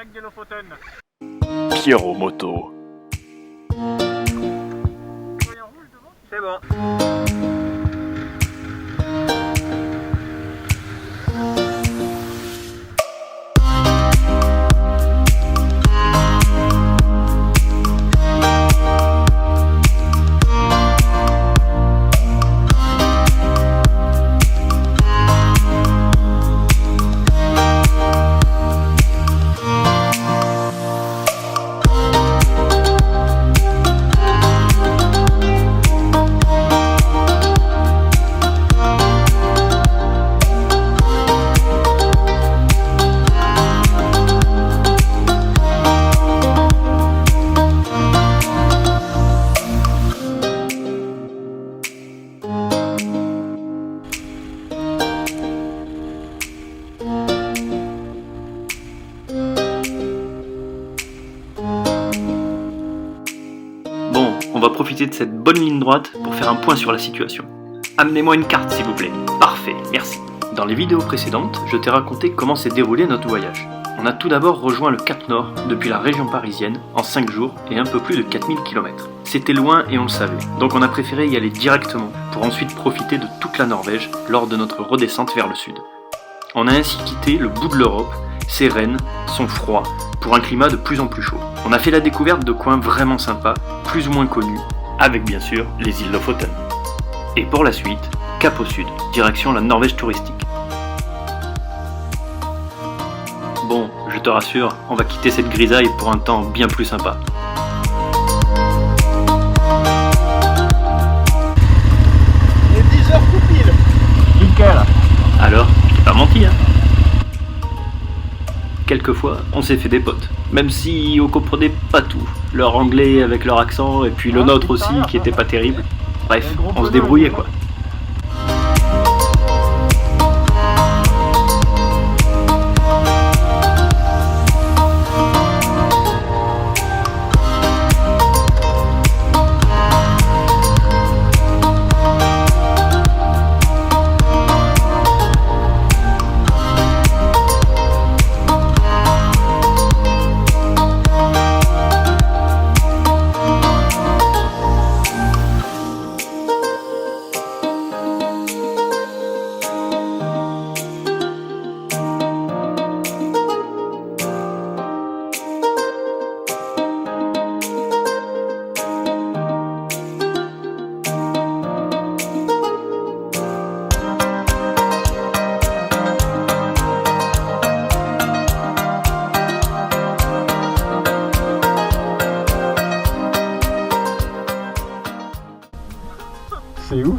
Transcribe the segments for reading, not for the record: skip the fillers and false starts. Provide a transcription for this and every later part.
direct des Lofoten. Pierrot Moto. Voyant rouge devant. C'est bon. Bon, on va profiter de cette bonne ligne droite pour faire un point sur la situation. Amenez-moi une carte s'il vous plaît. Parfait, merci. Dans les vidéos précédentes, je t'ai raconté comment s'est déroulé notre voyage. On a tout d'abord rejoint le Cap Nord depuis la région parisienne en 5 jours et un peu plus de 4000 km. C'était loin et on le savait, donc on a préféré y aller directement pour ensuite profiter de toute la Norvège lors de notre redescente vers le sud. On a ainsi quitté le bout de l'Europe, ses rennes, son froid, pour un climat de plus en plus chaud. On a fait la découverte de coins vraiment sympas, plus ou moins connus, avec bien sûr les îles Lofoten. Et pour la suite, cap au sud, direction la Norvège touristique. Bon, je te rassure, on va quitter cette grisaille pour un temps bien plus sympa. Il est 10h tout pile. Nickel. Alors, je t'ai pas menti, hein. Quelquefois, on s'est fait des potes, même si on comprenait pas tout. Leur anglais avec leur accent, et puis le nôtre aussi qui était pas terrible. Bref, on se débrouillait quoi. C'est où?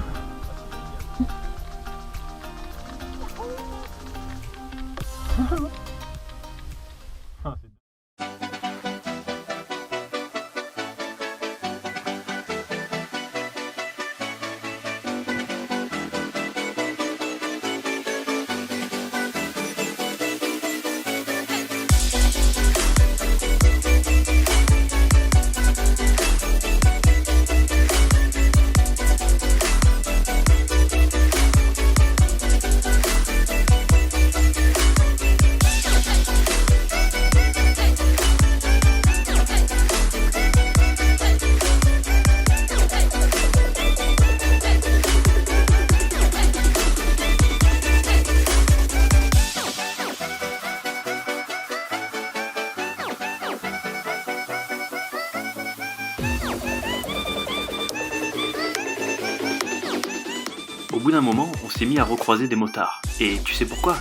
Au bout d'un moment, on s'est mis à recroiser des motards. Et tu sais pourquoi?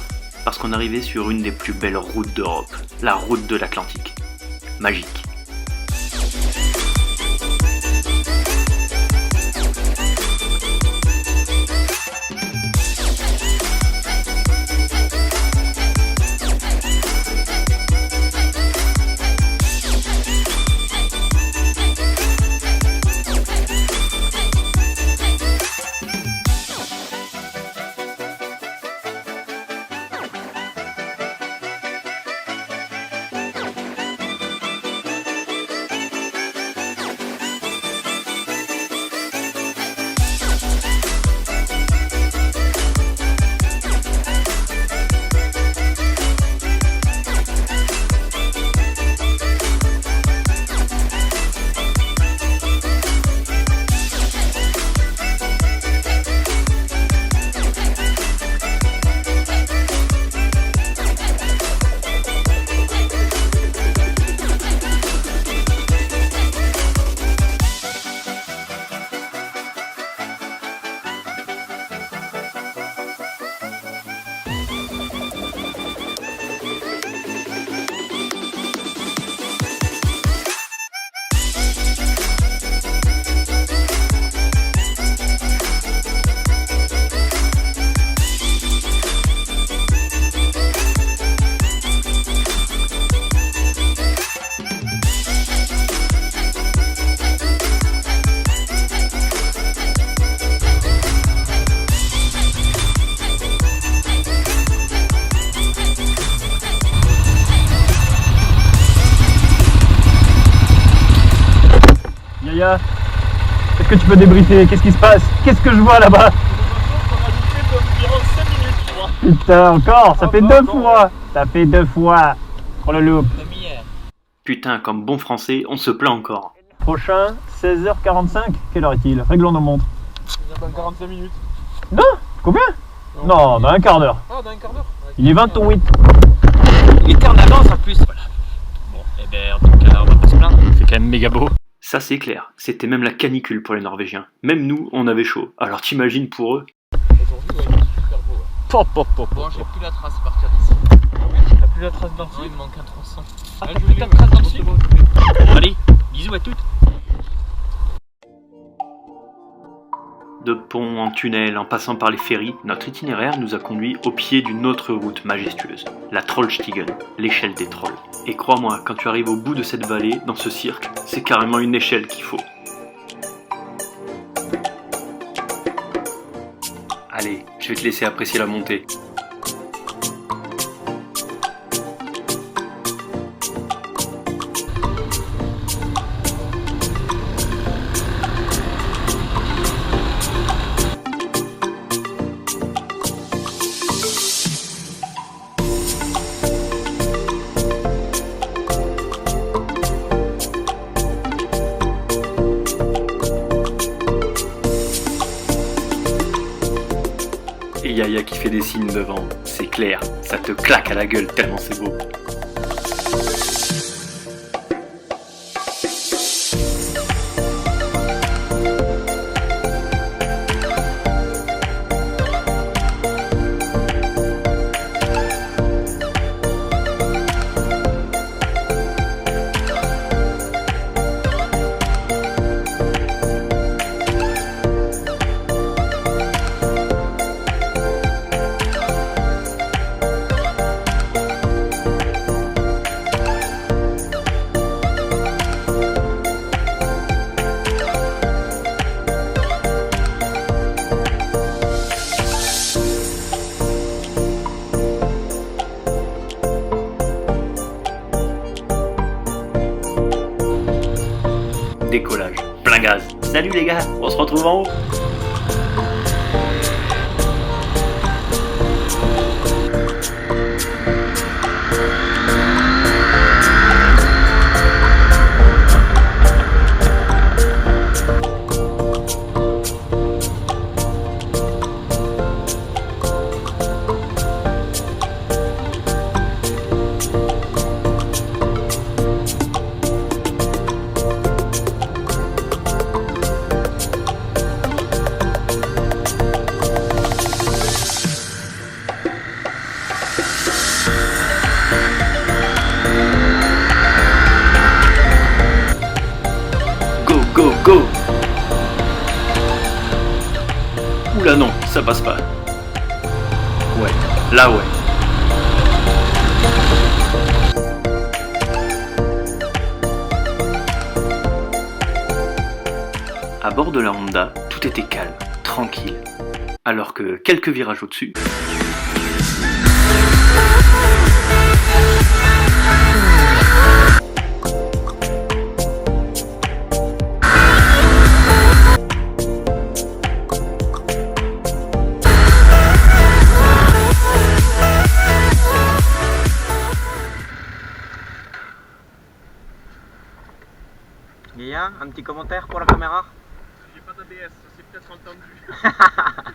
Parce qu'on arrivait sur une des plus belles routes d'Europe, la route de l'Atlantique. Magique. Yaya, est-ce que tu peux débriefer? Qu'est-ce qui se passe? Qu'est-ce que je vois là-bas? Putain, encore? Ça fait deux fois! Ça fait deux fois! Oh le loup! Putain, comme bon français, on se plaint encore. Prochain, 16h45. Quelle heure est-il? Réglons nos montres. Dans 45 minutes. Non? Combien? Non, dans un quart d'heure. Ah, dans un quart d'heure? Il est 28. Il était en avance en plus, voilà. Bon, eh ben, en tout cas, on va pas se plaindre. C'est quand même méga beau. Ça c'est clair, c'était même la canicule pour les Norvégiens. Même nous, on avait chaud. Alors t'imagines pour eux? Aujourd'hui, ouais, il est super beau. Ouais. Pop, pop, pop, Bon, pop. j'ai plus la trace à partir d'ici. T'as plus la trace d'un Non, il me manque un tronçon. Ah, Ah, je je l'ai, ta ouais. trace dans le C'est sud. bon, je l'ai. Allez, bisous à toutes. De pont en tunnel, en passant par les ferries, notre itinéraire nous a conduits au pied d'une autre route majestueuse, la Trollstigen, l'échelle des trolls. Et crois-moi, quand tu arrives au bout de cette vallée, dans ce cirque, c'est carrément une échelle qu'il faut. Allez, je vais te laisser apprécier la montée. Et Yaya qui fait des signes devant, c'est clair, ça te claque à la gueule tellement c'est beau. Décollage, plein gaz. Salut les gars, on se retrouve en haut. Go, go, go. Oula non, ça passe pas. Ouais, là ouais. À bord de la Honda, tout était calme, tranquille. Alors que quelques virages au-dessus... Yaya, un petit commentaire pour la caméra? J'ai pas d'ABS, c'est peut-être entendu.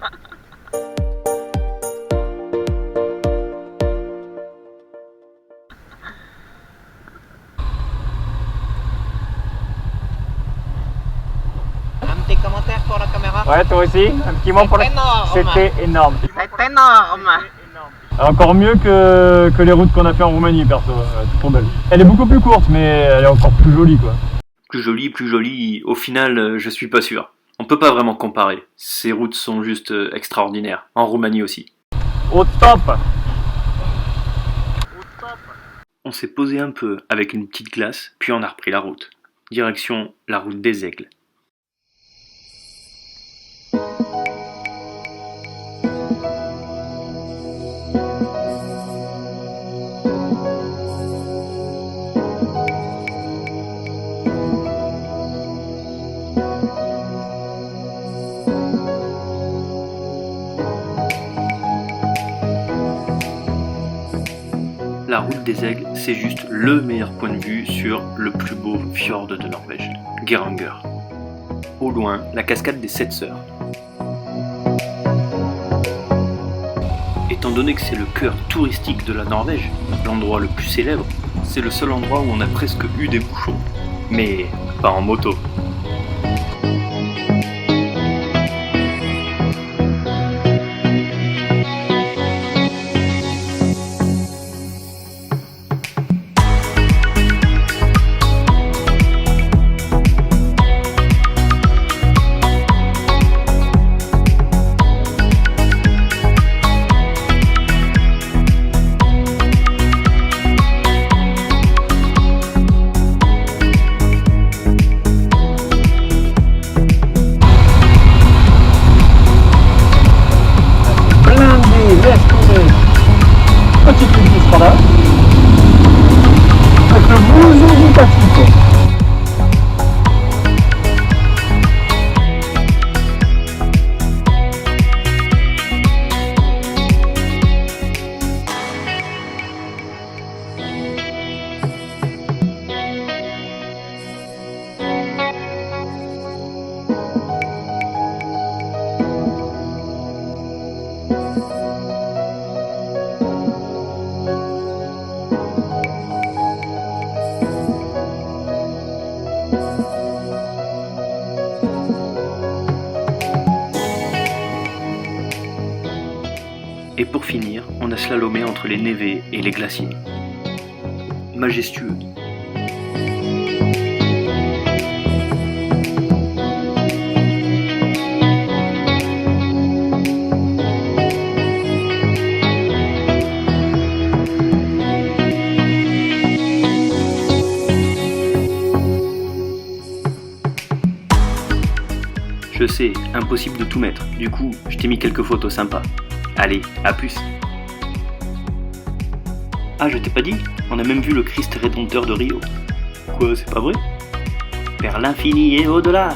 Un petit commentaire pour la caméra? Ouais, toi aussi? Un petit mot pour la... C'était énorme. C'est énorme! Encore mieux que les routes qu'on a fait en Roumanie, perso. Trop belle. Elle est beaucoup plus courte, mais elle est encore plus jolie, quoi. Plus joli, au final, je suis pas sûr. On peut pas vraiment comparer. Ces routes sont juste extraordinaires. En Roumanie aussi. Au top! On s'est posé un peu avec une petite glace, puis on a repris la route. Direction la route des Aigles. La route des Aigles, c'est juste le meilleur point de vue sur le plus beau fjord de Norvège, Geiranger. Au loin, la cascade des 7 Sœurs. Étant donné que c'est le cœur touristique de la Norvège, l'endroit le plus célèbre, c'est le seul endroit où on a presque eu des bouchons. Mais pas en moto. Petite lutte qui sera là. Avec le blouson du Pacifique. Et pour finir, on a slalomé entre les névés et les glaciers. Majestueux. Je sais, impossible de tout mettre, du coup, je t'ai mis quelques photos sympas. Allez, à plus. Ah, je t'ai pas dit, on a même vu le Christ rédempteur de Rio. Quoi, c'est pas vrai? Vers l'infini et au-delà.